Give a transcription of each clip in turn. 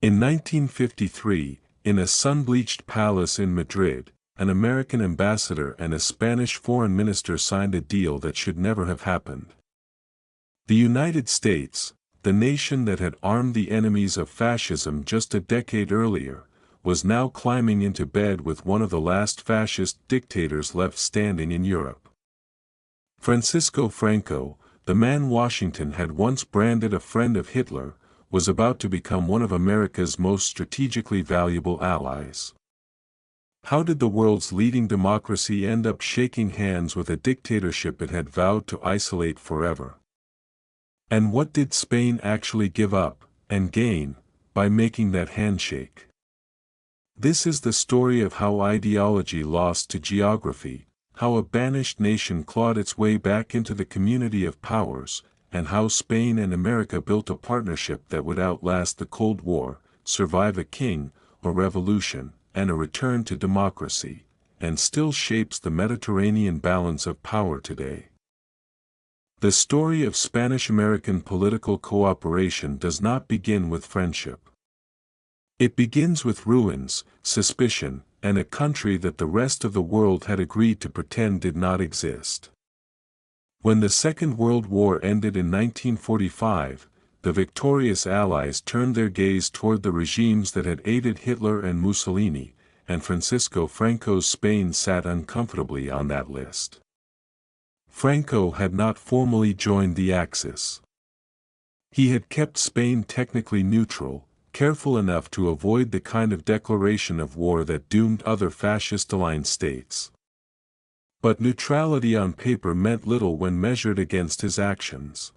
In 1953, in a sun-bleached palace in Madrid, an American ambassador and a Spanish foreign minister signed a deal that should never have happened. The United States, the nation that had armed the enemies of fascism just a decade earlier, was now climbing into bed with one of the last fascist dictators left standing in Europe. Francisco Franco, the man Washington had once branded a friend of Hitler, was about to become one of America's most strategically valuable allies. How did the world's leading democracy end up shaking hands with a dictatorship it had vowed to isolate forever? And what did Spain actually give up, and gain, by making that handshake? This is the story of how ideology lost to geography, how a banished nation clawed its way back into the community of powers, and how Spain and America built a partnership that would outlast the Cold War, survive a king, a revolution, and a return to democracy, and still shapes the Mediterranean balance of power today. The story of Spanish-American political cooperation does not begin with friendship. It begins with ruins, suspicion, and a country that the rest of the world had agreed to pretend did not exist. When the Second World War ended in 1945, the victorious Allies turned their gaze toward the regimes that had aided Hitler and Mussolini, and Francisco Franco's Spain sat uncomfortably on that list. Franco had not formally joined the Axis. He had kept Spain technically neutral, careful enough to avoid the kind of declaration of war that doomed other fascist-aligned states. But neutrality on paper meant little when measured against his actions.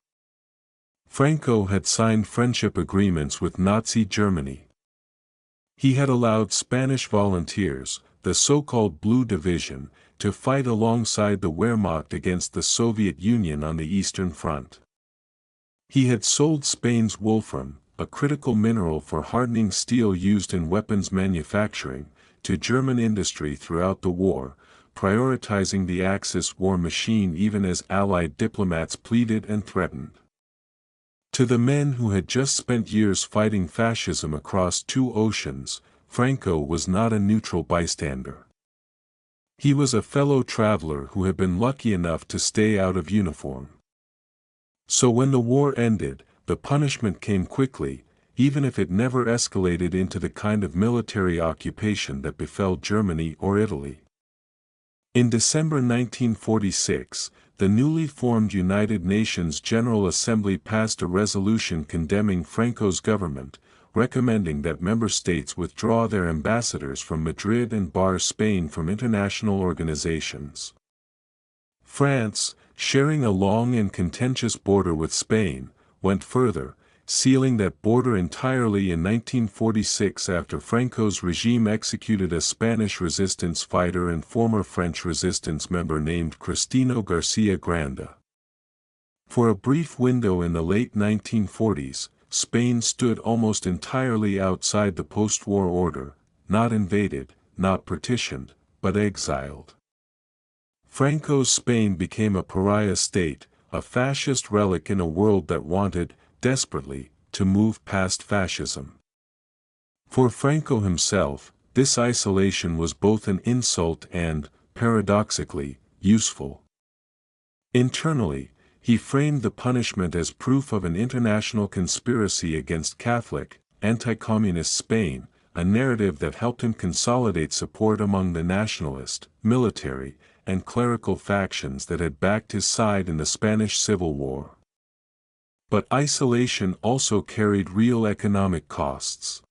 Franco had signed friendship agreements with Nazi Germany. He had allowed Spanish volunteers, the so-called Blue Division, to fight alongside the Wehrmacht against the Soviet Union on the Eastern Front. He had sold Spain's wolfram, a critical mineral for hardening steel used in weapons manufacturing, to German industry throughout the war, prioritizing the Axis war machine even as Allied diplomats pleaded and threatened. To the men who had just spent years fighting fascism across two oceans, Franco was not a neutral bystander. He was a fellow traveler who had been lucky enough to stay out of uniform. So when the war ended, the punishment came quickly, even if it never escalated into the kind of military occupation that befell Germany or Italy. In December 1946, the newly formed United Nations General Assembly passed a resolution condemning Franco's government, recommending that member states withdraw their ambassadors from Madrid and bar Spain from international organizations. France, sharing a long and contentious border with Spain, went further, sealing that border entirely in 1946 after Franco's regime executed a Spanish resistance fighter and former French resistance member named Cristino García Granda. For a brief window in the late 1940s, Spain stood almost entirely outside the post-war order, not invaded, not partitioned, but exiled. Franco's Spain became a pariah state, a fascist relic in a world that wanted, desperately, to move past fascism. For Franco himself, this isolation was both an insult and, paradoxically, useful. Internally, he framed the punishment as proof of an international conspiracy against Catholic, anti-communist Spain, a narrative that helped him consolidate support among the nationalist, military, and clerical factions that had backed his side in the Spanish Civil War. But isolation also carried real economic costs.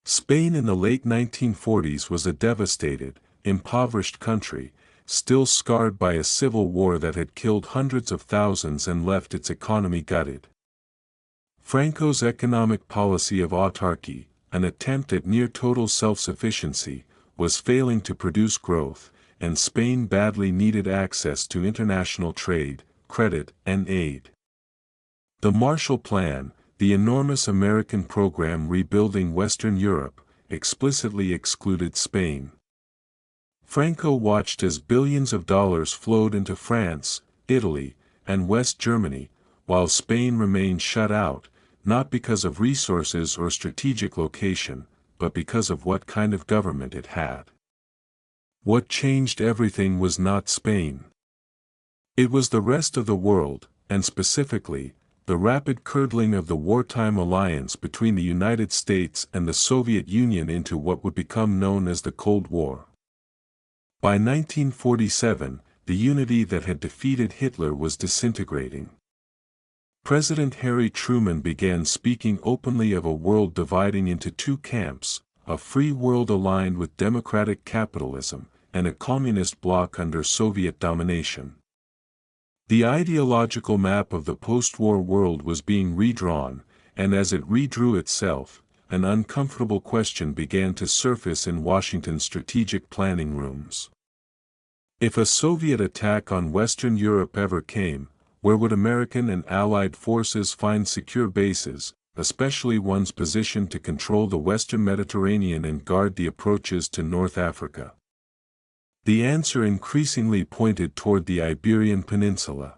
Spain in the late 1940s was a devastated, impoverished country, still scarred by a civil war that had killed hundreds of thousands and left its economy gutted. Franco's economic policy of autarky, an attempt at near-total self-sufficiency, was failing to produce growth, and Spain badly needed access to international trade, credit, and aid. The Marshall Plan, the enormous American program rebuilding Western Europe, explicitly excluded Spain. Franco watched as billions of dollars flowed into France, Italy, and West Germany, while Spain remained shut out, not because of resources or strategic location, but because of what kind of government it had. What changed everything was not Spain. It was the rest of the world, and specifically, the rapid curdling of the wartime alliance between the United States and the Soviet Union into what would become known as the Cold War. By 1947, the unity that had defeated Hitler was disintegrating. President Harry Truman began speaking openly of a world dividing into two camps, a free world aligned with democratic capitalism, and a communist bloc under Soviet domination. The ideological map of the post-war world was being redrawn, and as it redrew itself, an uncomfortable question began to surface in Washington's strategic planning rooms. If a Soviet attack on Western Europe ever came, where would American and Allied forces find secure bases, especially ones positioned to control the Western Mediterranean and guard the approaches to North Africa? The answer increasingly pointed toward the Iberian Peninsula.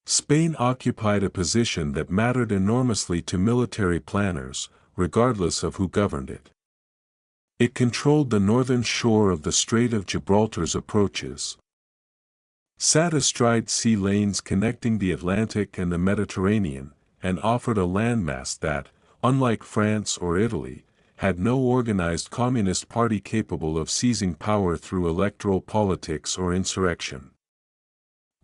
Spain occupied a position that mattered enormously to military planners, regardless of who governed it. It controlled the northern shore of the Strait of Gibraltar's approaches, sat astride sea lanes connecting the Atlantic and the Mediterranean, and offered a landmass that, unlike France or Italy, had no organized communist party capable of seizing power through electoral politics or insurrection.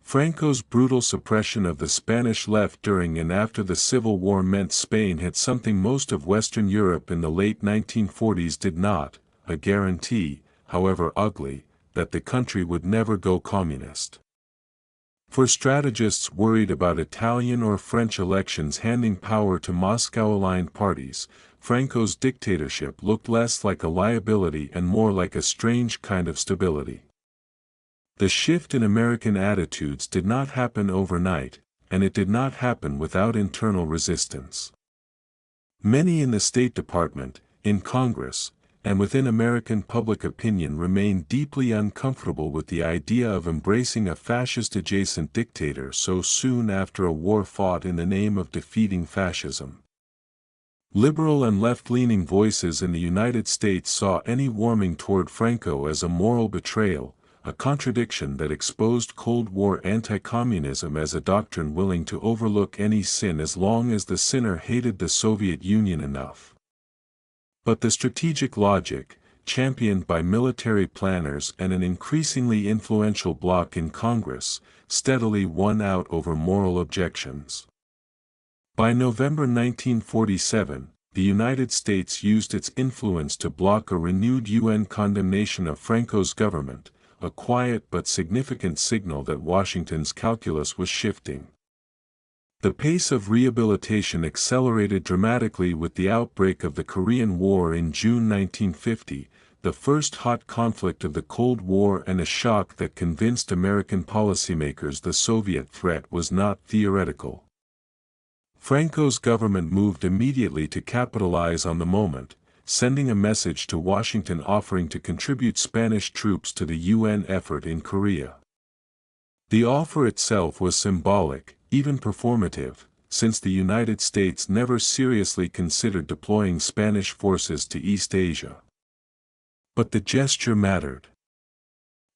Franco's brutal suppression of the Spanish left during and after the Civil War meant Spain had something most of Western Europe in the late 1940s did not, a guarantee, however ugly, that the country would never go communist. For strategists worried about Italian or French elections handing power to Moscow-aligned parties, Franco's dictatorship looked less like a liability and more like a strange kind of stability. The shift in American attitudes did not happen overnight, and it did not happen without internal resistance. Many in the State Department, in Congress, and within American public opinion remained deeply uncomfortable with the idea of embracing a fascist-adjacent dictator so soon after a war fought in the name of defeating fascism. Liberal and left-leaning voices in the United States saw any warming toward Franco as a moral betrayal, a contradiction that exposed Cold War anti-communism as a doctrine willing to overlook any sin as long as the sinner hated the Soviet Union enough. But the strategic logic, championed by military planners and an increasingly influential bloc in Congress, steadily won out over moral objections. By November 1947, the United States used its influence to block a renewed UN condemnation of Franco's government, a quiet but significant signal that Washington's calculus was shifting. The pace of rehabilitation accelerated dramatically with the outbreak of the Korean War in June 1950, the first hot conflict of the Cold War and a shock that convinced American policymakers the Soviet threat was not theoretical. Franco's government moved immediately to capitalize on the moment, sending a message to Washington offering to contribute Spanish troops to the UN effort in Korea. The offer itself was symbolic, even performative, since the United States never seriously considered deploying Spanish forces to East Asia. But the gesture mattered.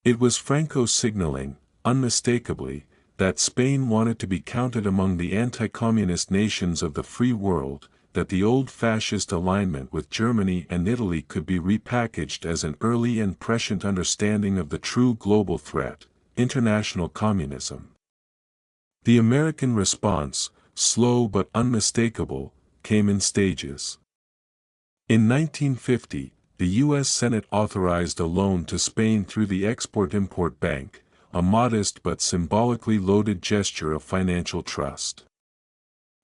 It was Franco signaling, unmistakably, that Spain wanted to be counted among the anti-communist nations of the free world, that the old fascist alignment with Germany and Italy could be repackaged as an early and prescient understanding of the true global threat, international communism. The American response, slow but unmistakable, came in stages. In 1950, the U.S. Senate authorized a loan to Spain through the Export-Import Bank, a modest but symbolically loaded gesture of financial trust.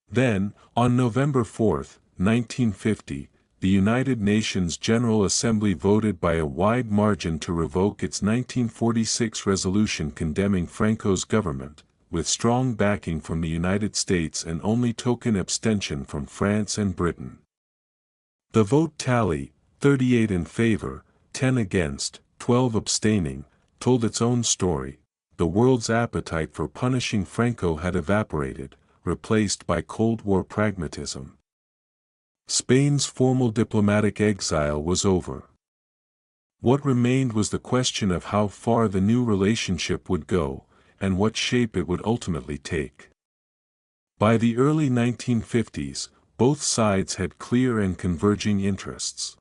Then, on November 4, 1950, the United Nations General Assembly voted by a wide margin to revoke its 1946 resolution condemning Franco's government, with strong backing from the United States and only token abstention from France and Britain. The vote tally, 38 in favor, 10 against, 12 abstaining, told its own story. The world's appetite for punishing Franco had evaporated, replaced by Cold War pragmatism. Spain's formal diplomatic exile was over. What remained was the question of how far the new relationship would go, and what shape it would ultimately take. By the early 1950s, both sides had clear and converging interests.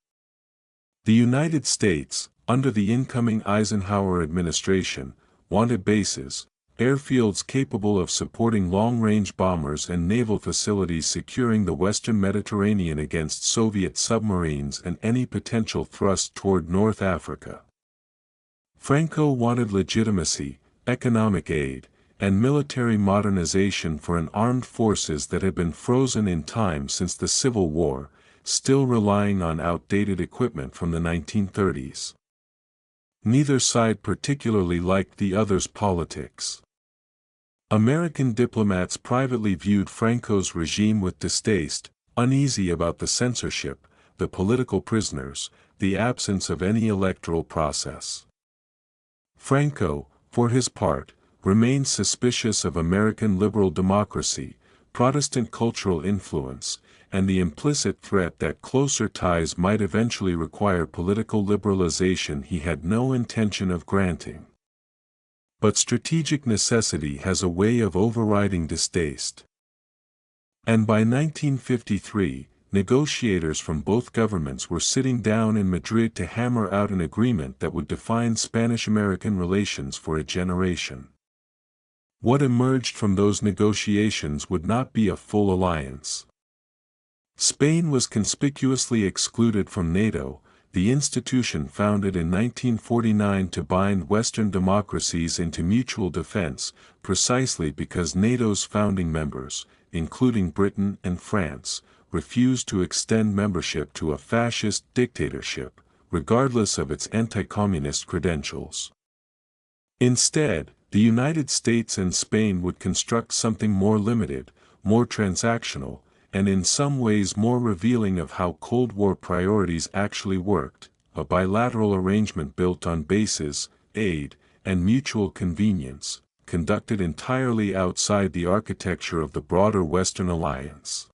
The United States, under the incoming Eisenhower administration, wanted bases, airfields capable of supporting long-range bombers and naval facilities securing the western Mediterranean against Soviet submarines and any potential thrust toward North Africa. Franco wanted legitimacy, economic aid, and military modernization for an armed forces that had been frozen in time since the Civil War, still relying on outdated equipment from the 1930s. Neither side particularly liked the other's politics. American diplomats privately viewed Franco's regime with distaste, uneasy about the censorship, the political prisoners, the absence of any electoral process. Franco, for his part, remained suspicious of American liberal democracy, Protestant cultural influence, and the implicit threat that closer ties might eventually require political liberalization he had no intention of granting. But strategic necessity has a way of overriding distaste. And by 1953, negotiators from both governments were sitting down in Madrid to hammer out an agreement that would define Spanish-American relations for a generation. What emerged from those negotiations would not be a full alliance. Spain was conspicuously excluded from NATO, the institution founded in 1949 to bind Western democracies into mutual defense, precisely because NATO's founding members, including Britain and France, refused to extend membership to a fascist dictatorship, regardless of its anti-communist credentials. Instead, the United States and Spain would construct something more limited, more transactional, and in some ways more revealing of how Cold War priorities actually worked, a bilateral arrangement built on bases, aid, and mutual convenience, conducted entirely outside the architecture of the broader Western alliance.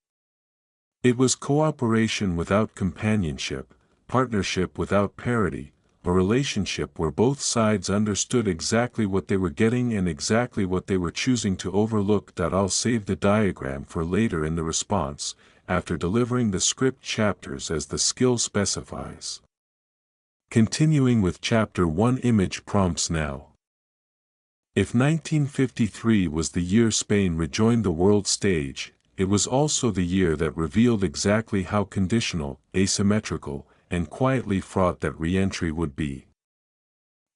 It was cooperation without companionship, partnership without parity, a relationship where both sides understood exactly what they were getting and exactly what they were choosing to overlook. I'll save the diagram for later in the response, after delivering the script chapters as the skill specifies. Continuing with Chapter 1 Image prompts now. If 1953 was the year Spain rejoined the world stage, it was also the year that revealed exactly how conditional, asymmetrical, and quietly fraught that re-entry would be.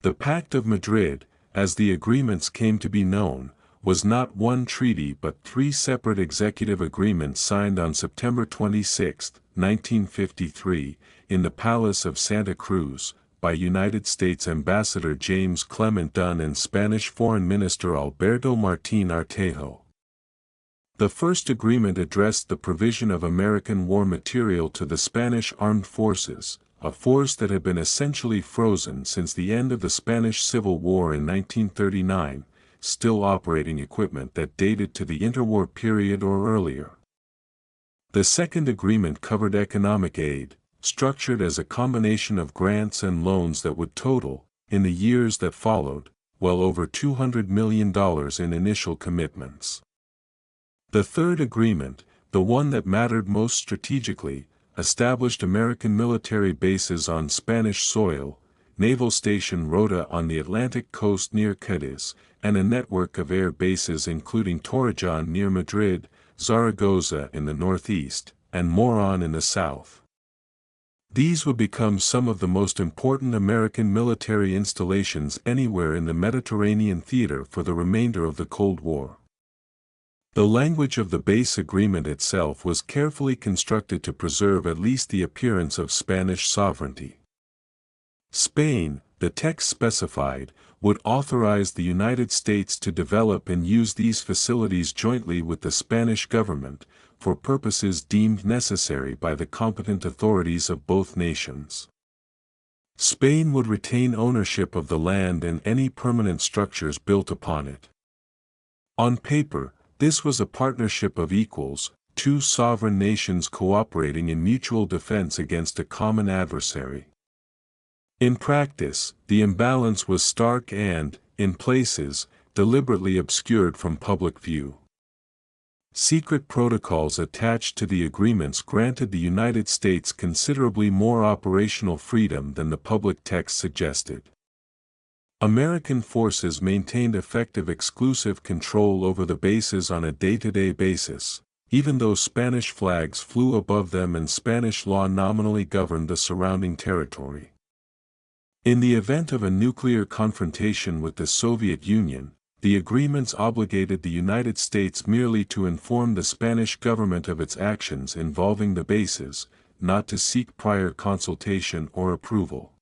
The Pact of Madrid, as the agreements came to be known, was not one treaty but three separate executive agreements signed on September 26, 1953, in the Palace of Santa Cruz, by United States Ambassador James Clement Dunn and Spanish Foreign Minister Alberto Martín Artejo. The first agreement addressed the provision of American war material to the Spanish armed forces, a force that had been essentially frozen since the end of the Spanish Civil War in 1939, still operating equipment that dated to the interwar period or earlier. The second agreement covered economic aid, structured as a combination of grants and loans that would total, in the years that followed, well over $200 million in initial commitments. The third agreement, the one that mattered most strategically, established American military bases on Spanish soil, Naval Station Rota on the Atlantic coast near Cadiz, and a network of air bases including Torrejon near Madrid, Zaragoza in the northeast, and Moron in the south. These would become some of the most important American military installations anywhere in the Mediterranean theater for the remainder of the Cold War. The language of the base agreement itself was carefully constructed to preserve at least the appearance of Spanish sovereignty. Spain, the text specified, would authorize the United States to develop and use these facilities jointly with the Spanish government, for purposes deemed necessary by the competent authorities of both nations. Spain would retain ownership of the land and any permanent structures built upon it. On paper, This was a partnership of equals, two sovereign nations cooperating in mutual defense against a common adversary. In practice, the imbalance was stark and, in places, deliberately obscured from public view. Secret protocols attached to the agreements granted the United States considerably more operational freedom than the public text suggested. American forces maintained effective exclusive control over the bases on a day-to-day basis, even though Spanish flags flew above them and Spanish law nominally governed the surrounding territory. In the event of a nuclear confrontation with the Soviet Union, the agreements obligated the United States merely to inform the Spanish government of its actions involving the bases, not to seek prior consultation or approval.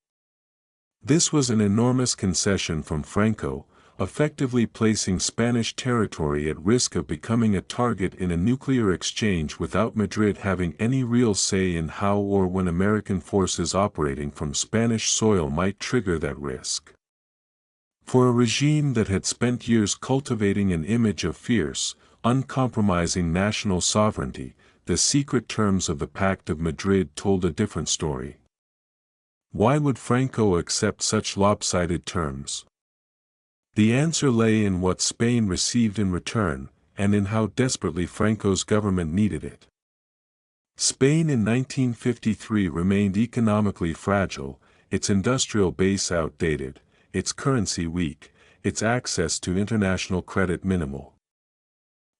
This was an enormous concession from Franco, effectively placing Spanish territory at risk of becoming a target in a nuclear exchange without Madrid having any real say in how or when American forces operating from Spanish soil might trigger that risk. For a regime that had spent years cultivating an image of fierce, uncompromising national sovereignty, the secret terms of the Pact of Madrid told a different story. Why would Franco accept such lopsided terms? The answer lay in what Spain received in return, and in how desperately Franco's government needed it. Spain in 1953 remained economically fragile, its industrial base outdated, its currency weak, its access to international credit minimal.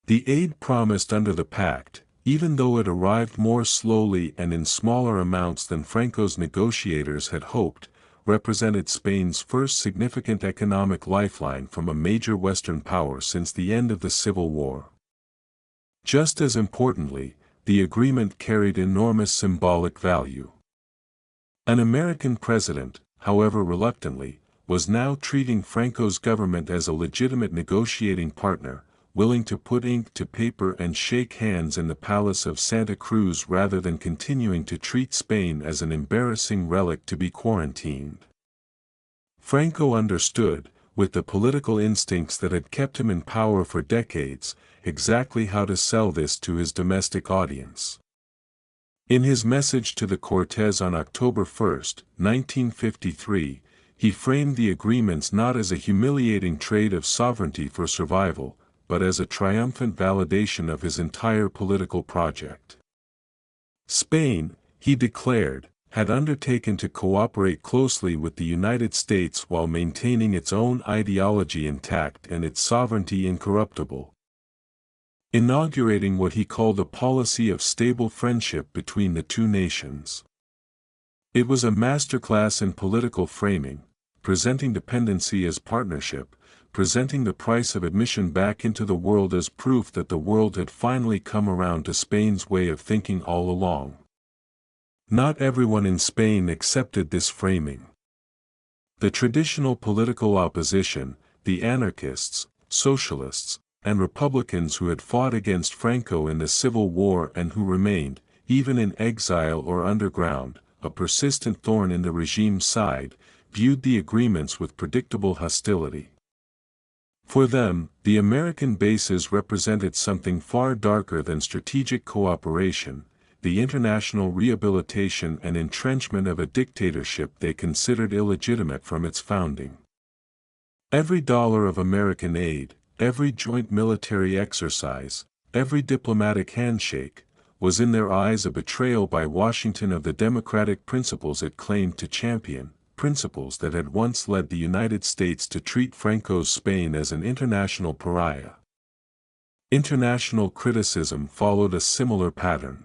The aid promised under the pact, even though it arrived more slowly and in smaller amounts than Franco's negotiators had hoped, represented Spain's first significant economic lifeline from a major Western power since the end of the Civil War. Just as importantly, the agreement carried enormous symbolic value. An American president, however reluctantly, was now treating Franco's government as a legitimate negotiating partner, willing to put ink to paper and shake hands in the Palace of Santa Cruz rather than continuing to treat Spain as an embarrassing relic to be quarantined. Franco understood, with the political instincts that had kept him in power for decades, exactly how to sell this to his domestic audience. In his message to the Cortes on October 1, 1953, he framed the agreements not as a humiliating trade of sovereignty for survival, but as a triumphant validation of his entire political project. Spain, he declared, had undertaken to cooperate closely with the United States while maintaining its own ideology intact and its sovereignty incorruptible, inaugurating what he called a policy of stable friendship between the two nations. It was a masterclass in political framing, presenting dependency as partnership, presenting the price of admission back into the world as proof that the world had finally come around to Spain's way of thinking all along. Not everyone in Spain accepted this framing. The traditional political opposition, the anarchists, socialists, and Republicans who had fought against Franco in the Civil War and who remained, even in exile or underground, a persistent thorn in the regime's side, viewed the agreements with predictable hostility. For them, the American bases represented something far darker than strategic cooperation, the international rehabilitation and entrenchment of a dictatorship they considered illegitimate from its founding. Every dollar of American aid, every joint military exercise, every diplomatic handshake, was in their eyes a betrayal by Washington of the democratic principles it claimed to champion, principles that had once led the United States to treat Franco's Spain as an international pariah. International criticism followed a similar pattern.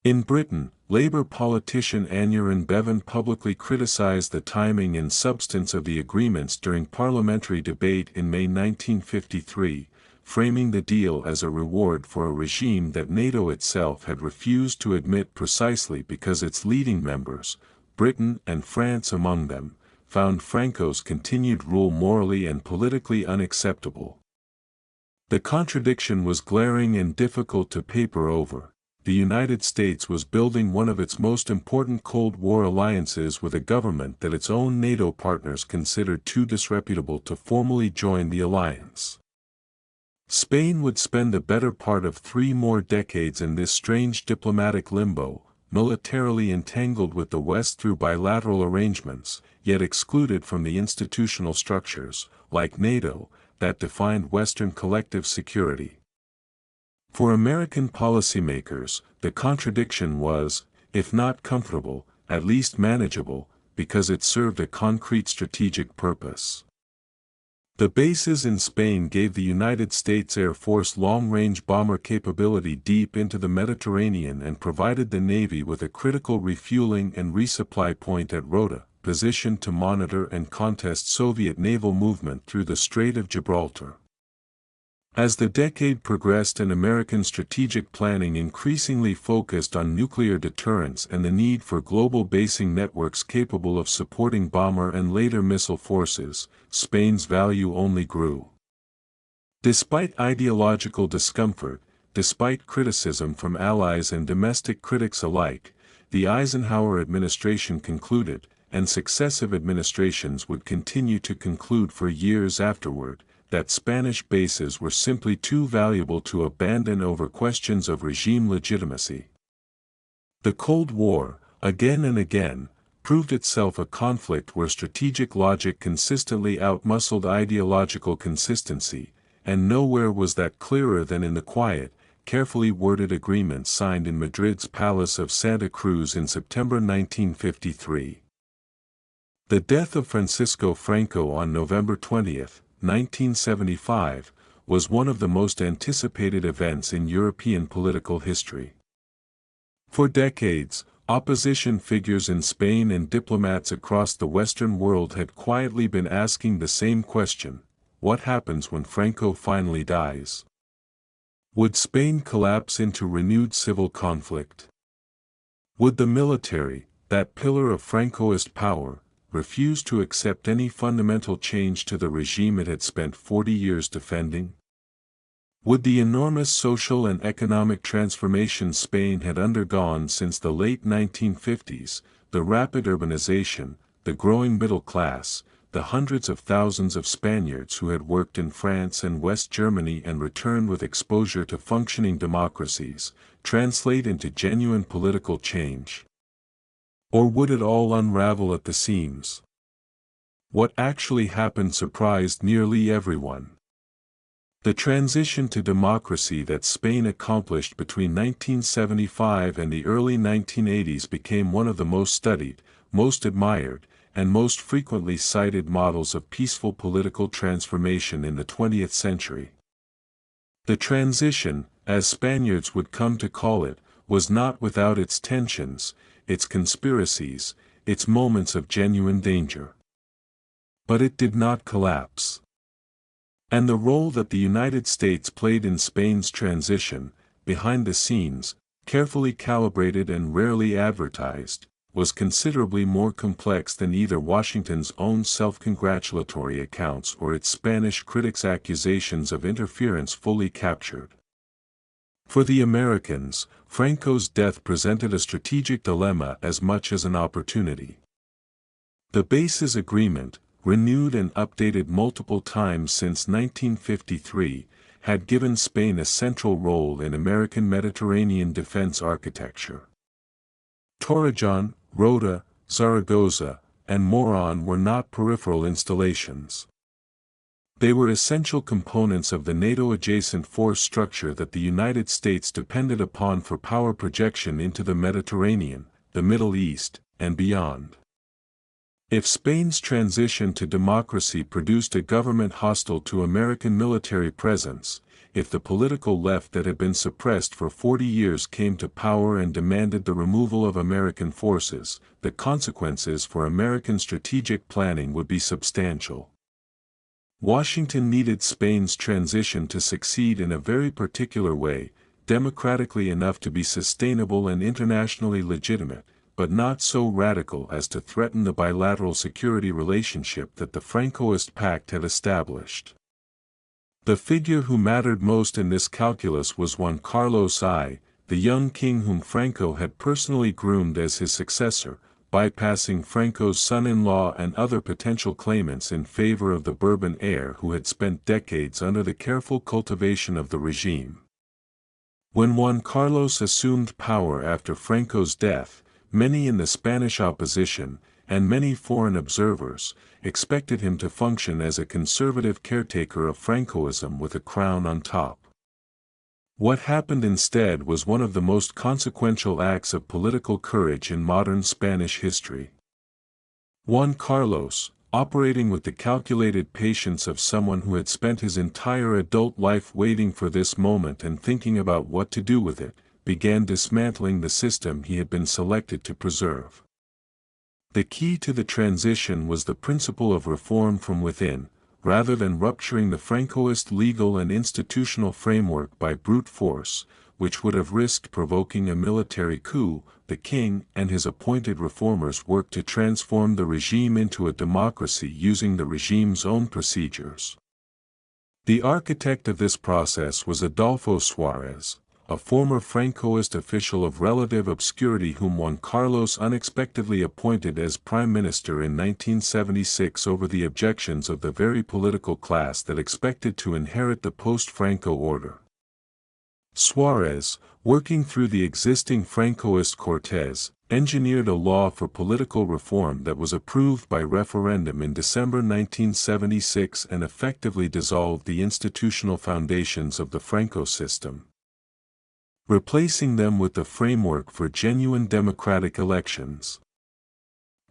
In Britain, Labour politician Aneurin Bevan publicly criticised the timing and substance of the agreements during parliamentary debate in May 1953, framing the deal as a reward for a regime that NATO itself had refused to admit precisely because its leading members, Britain and France among them, found Franco's continued rule morally and politically unacceptable. The contradiction was glaring and difficult to paper over. The United States was building one of its most important Cold War alliances with a government that its own NATO partners considered too disreputable to formally join the alliance. Spain would spend the better part of 3 more decades in this strange diplomatic limbo, militarily entangled with the West through bilateral arrangements, yet excluded from the institutional structures, like NATO, that defined Western collective security. For American policymakers, the contradiction was, if not comfortable, at least manageable, because it served a concrete strategic purpose. The bases in Spain gave the United States Air Force long-range bomber capability deep into the Mediterranean and provided the Navy with a critical refueling and resupply point at Rota, positioned to monitor and contest Soviet naval movement through the Strait of Gibraltar. As the decade progressed and American strategic planning increasingly focused on nuclear deterrence and the need for global basing networks capable of supporting bomber and later missile forces, Spain's value only grew. Despite ideological discomfort, despite criticism from allies and domestic critics alike, the Eisenhower administration concluded, and successive administrations would continue to conclude for years afterward, that Spanish bases were simply too valuable to abandon over questions of regime legitimacy. The Cold War, again and again, proved itself a conflict where strategic logic consistently outmuscled ideological consistency, and nowhere was that clearer than in the quiet, carefully worded agreement signed in Madrid's Palace of Santa Cruz in September 1953. The death of Francisco Franco on November 20, 1975, was one of the most anticipated events in European political history. For decades, opposition figures in Spain and diplomats across the Western world had quietly been asking the same question: what happens when Franco finally dies? Would Spain collapse into renewed civil conflict? Would the military, that pillar of Francoist power, refuse to accept any fundamental change to the regime it had spent 40 years defending? Would the enormous social and economic transformation Spain had undergone since the late 1950s, the rapid urbanization, the growing middle class, the hundreds of thousands of Spaniards who had worked in France and West Germany and returned with exposure to functioning democracies, translate into genuine political change? Or would it all unravel at the seams? What actually happened surprised nearly everyone. The transition to democracy that Spain accomplished between 1975 and the early 1980s became one of the most studied, most admired, and most frequently cited models of peaceful political transformation in the 20th century. The transition, as Spaniards would come to call it, was not without its tensions, its conspiracies, its moments of genuine danger. But it did not collapse. And the role that the United States played in Spain's transition, behind the scenes, carefully calibrated and rarely advertised, was considerably more complex than either Washington's own self-congratulatory accounts or its Spanish critics' accusations of interference fully captured. For the Americans, Franco's death presented a strategic dilemma as much as an opportunity. The bases agreement, renewed and updated multiple times since 1953, had given Spain a central role in American Mediterranean defense architecture. Torrejon, Rota, Zaragoza, and Moron were not peripheral installations. They were essential components of the NATO-adjacent force structure that the United States depended upon for power projection into the Mediterranean, the Middle East, and beyond. If Spain's transition to democracy produced a government hostile to American military presence, if the political left that had been suppressed for 40 years came to power and demanded the removal of American forces, the consequences for American strategic planning would be substantial. Washington needed Spain's transition to succeed in a very particular way, democratically enough to be sustainable and internationally legitimate, but not so radical as to threaten the bilateral security relationship that the Francoist pact had established. The figure who mattered most in this calculus was Juan Carlos I, the young king whom Franco had personally groomed as his successor, bypassing Franco's son-in-law and other potential claimants in favor of the Bourbon heir who had spent decades under the careful cultivation of the regime. When Juan Carlos assumed power after Franco's death, many in the Spanish opposition, and many foreign observers, expected him to function as a conservative caretaker of Francoism with a crown on top. What happened instead was one of the most consequential acts of political courage in modern Spanish history. Juan Carlos, operating with the calculated patience of someone who had spent his entire adult life waiting for this moment and thinking about what to do with it, began dismantling the system he had been selected to preserve. The key to the transition was the principle of reform from within, rather than rupturing the Francoist legal and institutional framework by brute force, which would have risked provoking a military coup. The king and his appointed reformers worked to transform the regime into a democracy using the regime's own procedures. The architect of this process was Adolfo Suárez, a former Francoist official of relative obscurity whom Juan Carlos unexpectedly appointed as prime minister in 1976 over the objections of the very political class that expected to inherit the post-Franco order. Suárez, working through the existing Francoist Cortes, engineered a law for political reform that was approved by referendum in December 1976 and effectively dissolved the institutional foundations of the Franco system, replacing them with the framework for genuine democratic elections.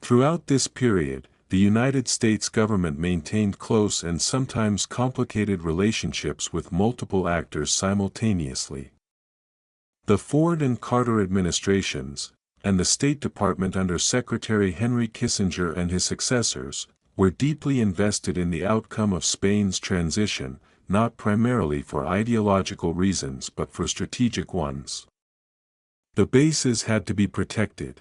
Throughout this period, the United States government maintained close and sometimes complicated relationships with multiple actors simultaneously. The Ford and Carter administrations, and the State Department under Secretary Henry Kissinger and his successors, were deeply invested in the outcome of Spain's transition, not primarily for ideological reasons but for strategic ones. The bases had to be protected.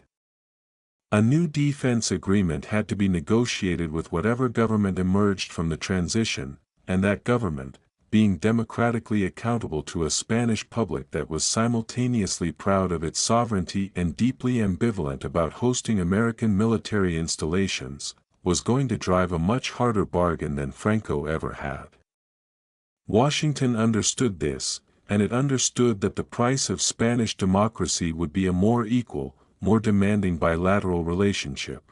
A new defense agreement had to be negotiated with whatever government emerged from the transition, and that government, being democratically accountable to a Spanish public that was simultaneously proud of its sovereignty and deeply ambivalent about hosting American military installations, was going to drive a much harder bargain than Franco ever had. Washington understood this, and it understood that the price of Spanish democracy would be a more equal, more demanding bilateral relationship.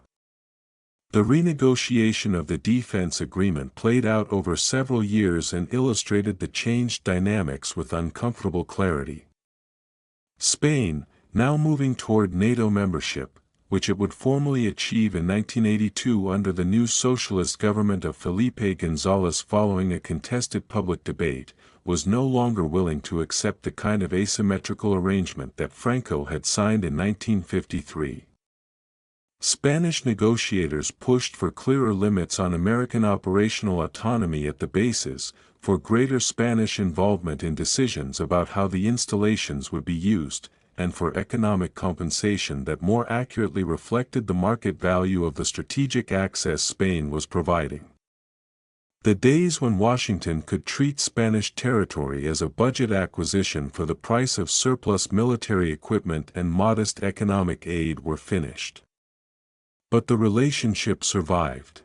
The renegotiation of the defense agreement played out over several years and illustrated the changed dynamics with uncomfortable clarity. Spain, now moving toward NATO membership, which it would formally achieve in 1982 under the new socialist government of Felipe González following a contested public debate, was no longer willing to accept the kind of asymmetrical arrangement that Franco had signed in 1953. Spanish negotiators pushed for clearer limits on American operational autonomy at the bases, for greater Spanish involvement in decisions about how the installations would be used, and for economic compensation that more accurately reflected the market value of the strategic access Spain was providing. The days when Washington could treat Spanish territory as a budget acquisition for the price of surplus military equipment and modest economic aid were finished. But the relationship survived.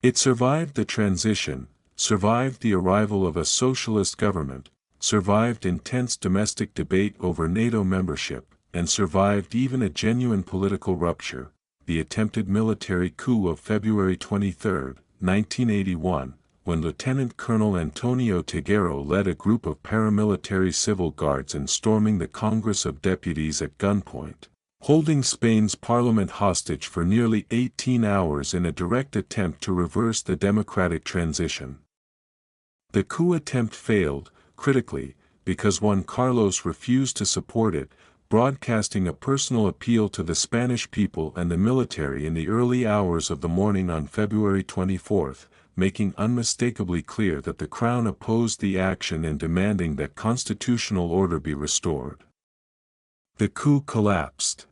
It survived the transition, survived the arrival of a socialist government, survived intense domestic debate over NATO membership, and survived even a genuine political rupture, the attempted military coup of February 23, 1981, when Lieutenant Colonel Antonio Teguero led a group of paramilitary civil guards in storming the Congress of Deputies at gunpoint, holding Spain's parliament hostage for nearly 18 hours in a direct attempt to reverse the democratic transition. The coup attempt failed, critically, because Juan Carlos refused to support it, broadcasting a personal appeal to the Spanish people and the military in the early hours of the morning on February 24, making unmistakably clear that the Crown opposed the action and demanding that constitutional order be restored. The coup collapsed.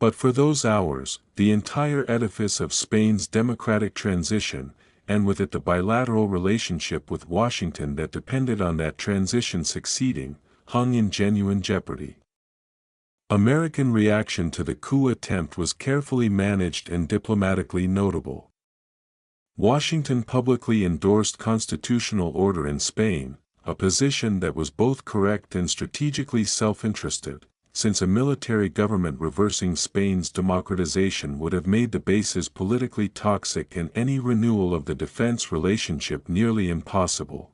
But for those hours, the entire edifice of Spain's democratic transition, and with it the bilateral relationship with Washington that depended on that transition succeeding, hung in genuine jeopardy. American reaction to the coup attempt was carefully managed and diplomatically notable. Washington publicly endorsed constitutional order in Spain, a position that was both correct and strategically self-interested, since a military government reversing Spain's democratization would have made the bases politically toxic and any renewal of the defense relationship nearly impossible.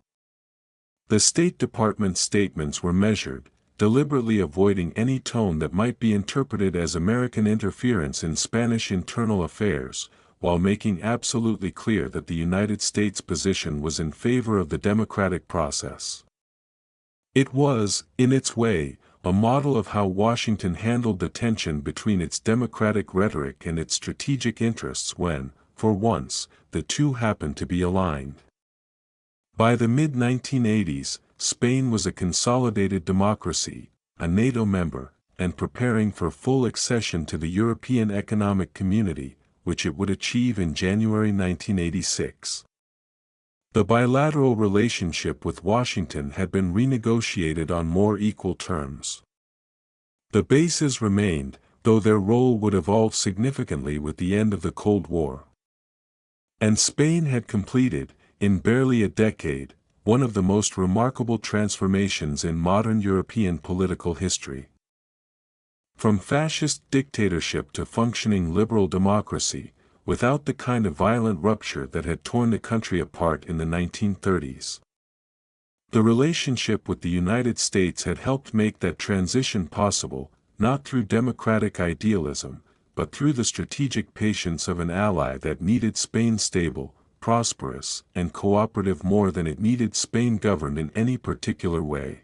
The State Department statements were measured, deliberately avoiding any tone that might be interpreted as American interference in Spanish internal affairs, while making absolutely clear that the United States' position was in favor of the democratic process. It was, in its way, a model of how Washington handled the tension between its democratic rhetoric and its strategic interests when, for once, the two happened to be aligned. By the mid-1980s, Spain was a consolidated democracy, a NATO member, and preparing for full accession to the European Economic Community, which it would achieve in January 1986. The bilateral relationship with Washington had been renegotiated on more equal terms. The bases remained, though their role would evolve significantly with the end of the Cold War. And Spain had completed, in barely a decade, one of the most remarkable transformations in modern European political history. From fascist dictatorship to functioning liberal democracy, without the kind of violent rupture that had torn the country apart in the 1930s. The relationship with the United States had helped make that transition possible, not through democratic idealism, but through the strategic patience of an ally that needed Spain stable, prosperous, and cooperative more than it needed Spain governed in any particular way.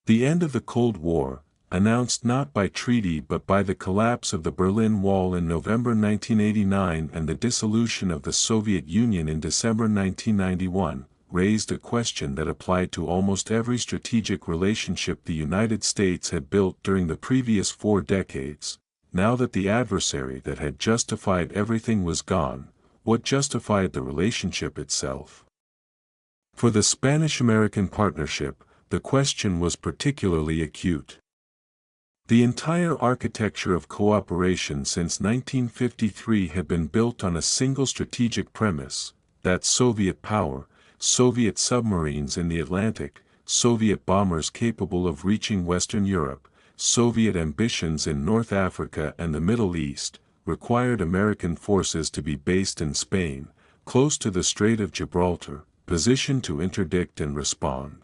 The end of the Cold War, announced not by treaty but by the collapse of the Berlin Wall in November 1989 and the dissolution of the Soviet Union in December 1991, raised a question that applied to almost every strategic relationship the United States had built during the previous 4 decades. Now that the adversary that had justified everything was gone, what justified the relationship itself? For the Spanish-American partnership, the question was particularly acute. The entire architecture of cooperation since 1953 had been built on a single strategic premise, that Soviet power, Soviet submarines in the Atlantic, Soviet bombers capable of reaching Western Europe, Soviet ambitions in North Africa and the Middle East, required American forces to be based in Spain, close to the Strait of Gibraltar, positioned to interdict and respond.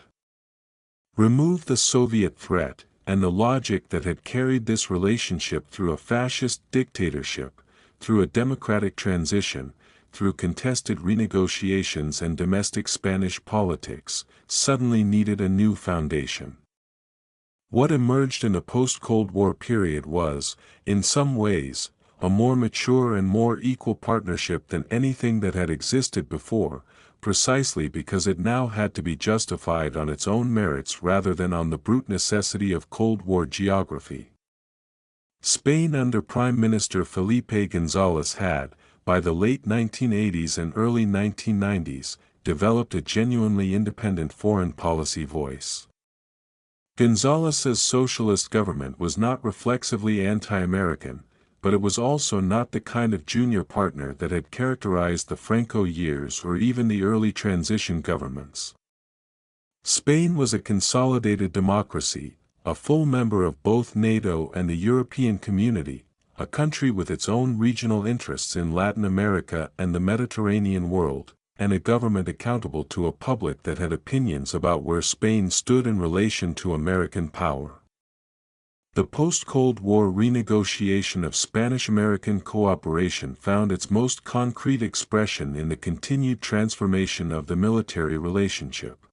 Remove the Soviet threat, and the logic that had carried this relationship through a fascist dictatorship, through a democratic transition, through contested renegotiations and domestic Spanish politics, suddenly needed a new foundation. What emerged in the post-Cold War period was, in some ways, a more mature and more equal partnership than anything that had existed before, precisely because it now had to be justified on its own merits rather than on the brute necessity of Cold War geography. Spain under Prime Minister Felipe González had, by the late 1980s and early 1990s, developed a genuinely independent foreign policy voice. González's socialist government was not reflexively anti-American, but it was also not the kind of junior partner that had characterized the Franco years or even the early transition governments. Spain was a consolidated democracy, a full member of both NATO and the European Community, a country with its own regional interests in Latin America and the Mediterranean world, and a government accountable to a public that had opinions about where Spain stood in relation to American power. The post-Cold War renegotiation of Spanish-American cooperation found its most concrete expression in the continued transformation of the military relationship.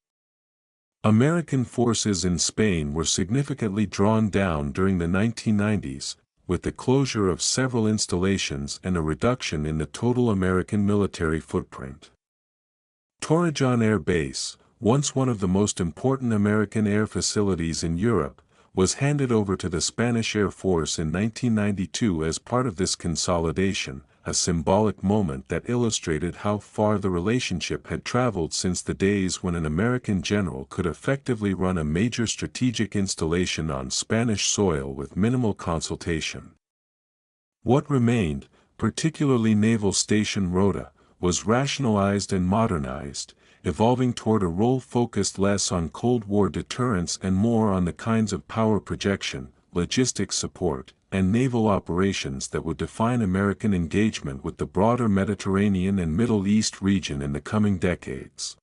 American forces in Spain were significantly drawn down during the 1990s, with the closure of several installations and a reduction in the total American military footprint. Torrejón Air Base, once one of the most important American air facilities in Europe, was handed over to the Spanish Air Force in 1992 as part of this consolidation, a symbolic moment that illustrated how far the relationship had traveled since the days when an American general could effectively run a major strategic installation on Spanish soil with minimal consultation. What remained, particularly Naval Station Rota, was rationalized and modernized, evolving toward a role focused less on Cold War deterrence and more on the kinds of power projection, logistics support, and naval operations that would define American engagement with the broader Mediterranean and Middle East region in the coming decades.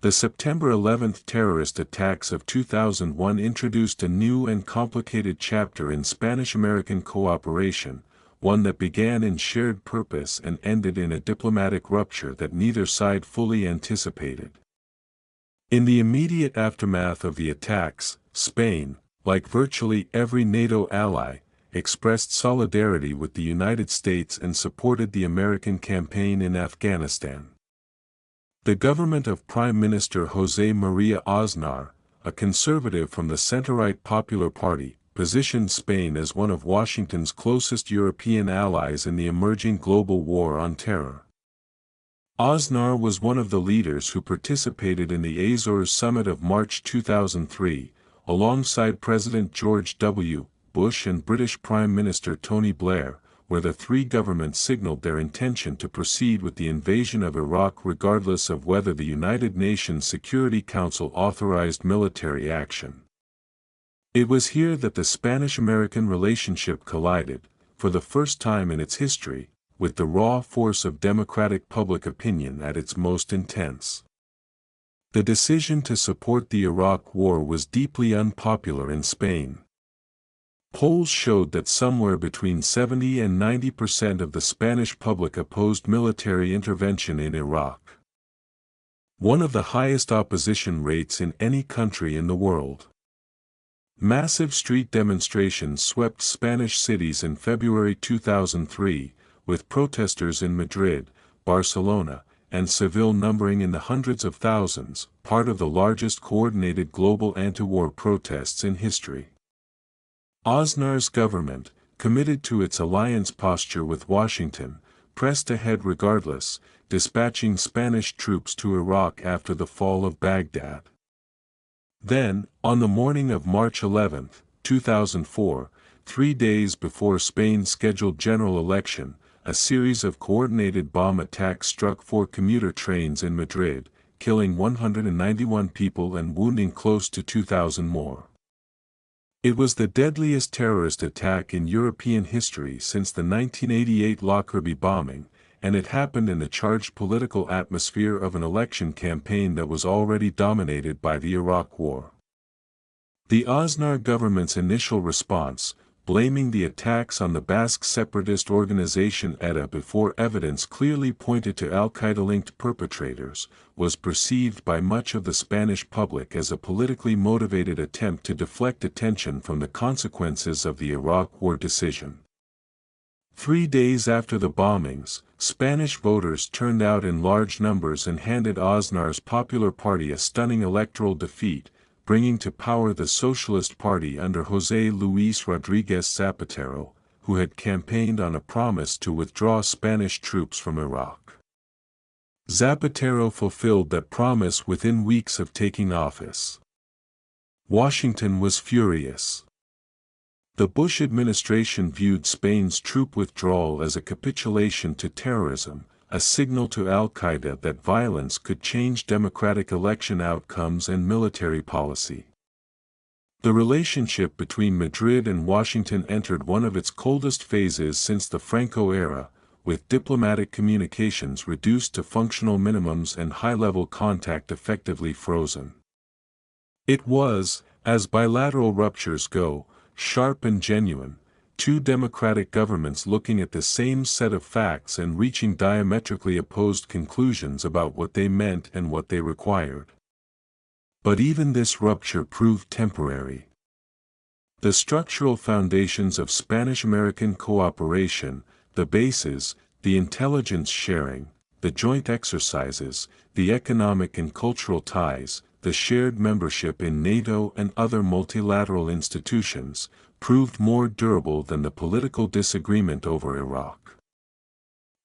The September 11 terrorist attacks of 2001 introduced a new and complicated chapter in Spanish-American cooperation, one that began in shared purpose and ended in a diplomatic rupture that neither side fully anticipated. In the immediate aftermath of the attacks, Spain, like virtually every NATO ally, expressed solidarity with the United States and supported the American campaign in Afghanistan. The government of Prime Minister José María Aznar, a conservative from the center-right Popular Party, positioned Spain as one of Washington's closest European allies in the emerging global war on terror. Aznar was one of the leaders who participated in the Azores Summit of March 2003, alongside President George W. Bush and British Prime Minister Tony Blair, where the three governments signaled their intention to proceed with the invasion of Iraq regardless of whether the United Nations Security Council authorized military action. It was here that the Spanish-American relationship collided, for the first time in its history, with the raw force of democratic public opinion at its most intense. The decision to support the Iraq War was deeply unpopular in Spain. Polls showed that somewhere between 70 and 90% of the Spanish public opposed military intervention in Iraq. One of the highest opposition rates in any country in the world. Massive street demonstrations swept Spanish cities in February 2003, with protesters in Madrid, Barcelona, and Seville numbering in the hundreds of thousands, part of the largest coordinated global anti-war protests in history. Aznar's government, committed to its alliance posture with Washington, pressed ahead regardless, dispatching Spanish troops to Iraq after the fall of Baghdad. Then, on the morning of March 11, 2004, 3 days before Spain's scheduled general election, a series of coordinated bomb attacks struck 4 commuter trains in Madrid, killing 191 people and wounding close to 2,000 more. It was the deadliest terrorist attack in European history since the 1988 Lockerbie bombing, and it happened in the charged political atmosphere of an election campaign that was already dominated by the Iraq War. The Aznar government's initial response, blaming the attacks on the Basque separatist organization ETA before evidence clearly pointed to al-Qaeda-linked perpetrators, was perceived by much of the Spanish public as a politically motivated attempt to deflect attention from the consequences of the Iraq War decision. 3 days after the bombings, Spanish voters turned out in large numbers and handed Aznar's Popular Party a stunning electoral defeat, bringing to power the Socialist Party under José Luis Rodríguez Zapatero, who had campaigned on a promise to withdraw Spanish troops from Iraq. Zapatero fulfilled that promise within weeks of taking office. Washington was furious. The Bush administration viewed Spain's troop withdrawal as a capitulation to terrorism, a signal to al-Qaeda that violence could change democratic election outcomes and military policy. The relationship between Madrid and Washington entered one of its coldest phases since the Franco era, with diplomatic communications reduced to functional minimums and high-level contact effectively frozen. It was, as bilateral ruptures go, sharp and genuine, 2 democratic governments looking at the same set of facts and reaching diametrically opposed conclusions about what they meant and what they required. But even this rupture proved temporary. The structural foundations of Spanish-American cooperation, the bases, the intelligence sharing, the joint exercises, the economic and cultural ties, the shared membership in NATO and other multilateral institutions, proved more durable than the political disagreement over Iraq.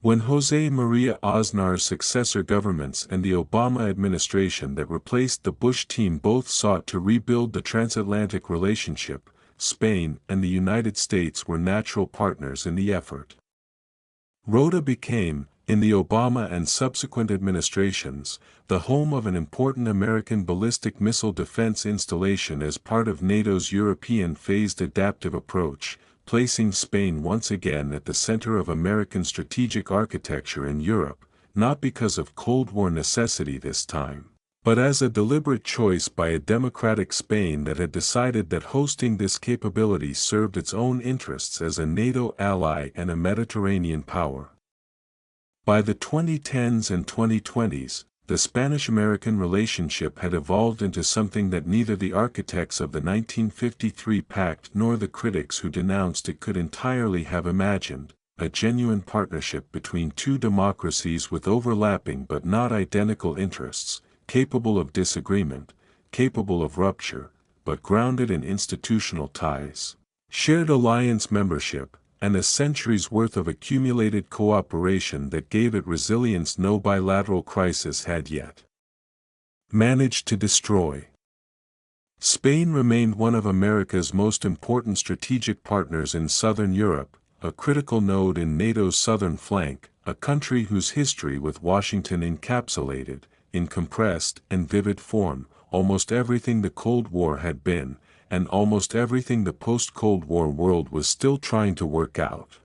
When José María Aznar's successor governments and the Obama administration that replaced the Bush team both sought to rebuild the transatlantic relationship, Spain and the United States were natural partners in the effort. Rota became, in the Obama and subsequent administrations, the home of an important American ballistic missile defense installation as part of NATO's European phased adaptive approach, placing Spain once again at the center of American strategic architecture in Europe, not because of Cold War necessity this time, but as a deliberate choice by a democratic Spain that had decided that hosting this capability served its own interests as a NATO ally and a Mediterranean power. By the 2010s and 2020s, the Spanish-American relationship had evolved into something that neither the architects of the 1953 pact nor the critics who denounced it could entirely have imagined: a genuine partnership between two democracies with overlapping but not identical interests, capable of disagreement, capable of rupture, but grounded in institutional ties, shared alliance membership, and a century's worth of accumulated cooperation that gave it resilience no bilateral crisis had yet managed to destroy. Spain remained one of America's most important strategic partners in southern Europe, a critical node in NATO's southern flank, a country whose history with Washington encapsulated, in compressed and vivid form, almost everything the Cold War had been, and almost everything the post-Cold War world was still trying to work out.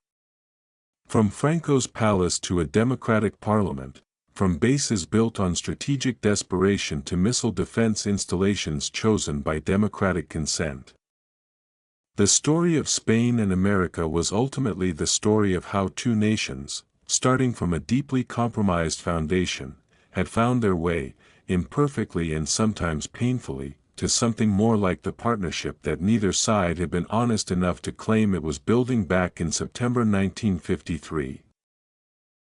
From Franco's palace to a democratic parliament, from bases built on strategic desperation to missile defense installations chosen by democratic consent. The story of Spain and America was ultimately the story of how two nations, starting from a deeply compromised foundation, had found their way, imperfectly and sometimes painfully, to something more like the partnership that neither side had been honest enough to claim it was building back in September 1953.